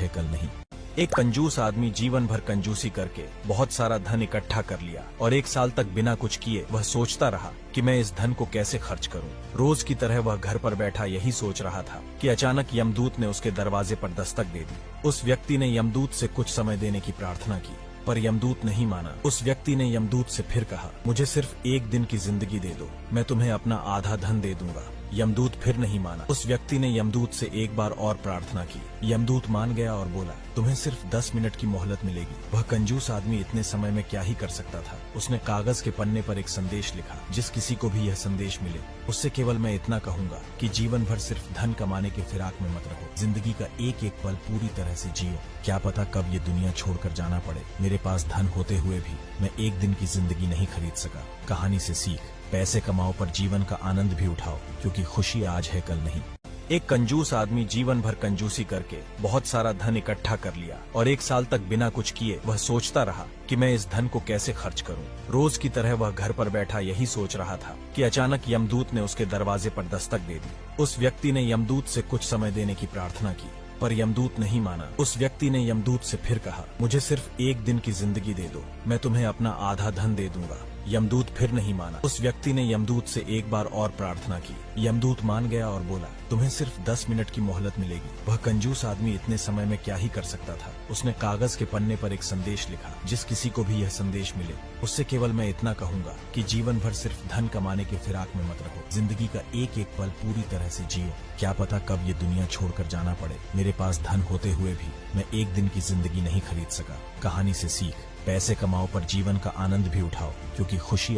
है कल नहीं। एक कंजूस आदमी जीवन भर कंजूसी करके बहुत सारा धन इकट्ठा कर लिया और 1 साल तक बिना कुछ किए वह सोचता रहा कि मैं इस धन को कैसे खर्च करूं। रोज की तरह वह घर पर बैठा यही सोच रहा था कि अचानक यमदूत ने उसके दरवाजे पर दस्तक दे दी। उस व्यक्ति ने यमदूत से कुछ समय देने की प्रार्थना की, पर यमदूत नहीं माना। उस व्यक्ति ने यमदूत से फिर कहा, मुझे सिर्फ 1 दिन की जिंदगी दे दो, मैं तुम्हें अपना आधा धन दे दूंगा। यमदूत फिर नहीं माना। उस व्यक्ति ने यमदूत से एक बार और प्रार्थना की। यमदूत मान गया और बोला, तुम्हें सिर्फ 10 मिनट की मोहलत मिलेगी। वह कंजूस आदमी इतने समय में क्या ही कर सकता था। उसने कागज के पन्ने पर एक संदेश लिखा, जिस किसी को भी यह संदेश मिले उससे केवल मैं इतना कहूंगा कि जीवन भर सिर्फ धन कमाने के फिराक में मत रहो। जिंदगी का एक एक पल पूरी तरह से जियो। क्या पता कब ये दुनिया छोड़कर जाना पड़े। मेरे पास धन होते हुए भी मैं 1 दिन की जिंदगी नहीं खरीद सका। कहानी से सीख, पैसे कमाओ पर जीवन का आनंद भी उठाओ, क्योंकि खुशी आज है कल नहीं। एक कंजूस आदमी जीवन भर कंजूसी करके बहुत सारा धन इकट्ठा कर लिया और 1 साल तक बिना कुछ किए वह सोचता रहा कि मैं इस धन को कैसे खर्च करूं। रोज की तरह वह घर पर बैठा यही सोच रहा था कि अचानक यमदूत ने उसके दरवाजे पर दस्तक दे दी। उस व्यक्ति ने यमदूत से कुछ समय देने की प्रार्थना की, पर यमदूत नहीं माना। उस व्यक्ति ने यमदूत से फिर कहा, मुझे सिर्फ 1 दिन की जिंदगी दे दो, मैं तुम्हें अपना आधा धन दे दूंगा। यमदूत फिर नहीं माना। उस व्यक्ति ने यमदूत से एक बार और प्रार्थना की। यमदूत मान गया और बोला, तुम्हें सिर्फ 10 मिनट की मोहलत मिलेगी। वह कंजूस आदमी इतने समय में क्या ही कर सकता था। उसने कागज के पन्ने पर एक संदेश लिखा, जिस किसी को भी यह संदेश मिले उससे केवल मैं इतना कहूंगा कि जीवन भर सिर्फ धन कमाने के फिराक में मत रहो। जिंदगी का एक एक पल पूरी तरह से जियो। क्या पता कब ये दुनिया छोड़कर जाना पड़े। मेरे पास धन होते हुए भी मैं 1 दिन की जिंदगी नहीं खरीद सका। कहानी से सीख, पैसे कमाओ पर जीवन का आनंद भी उठाओ, क्योंकि खुशी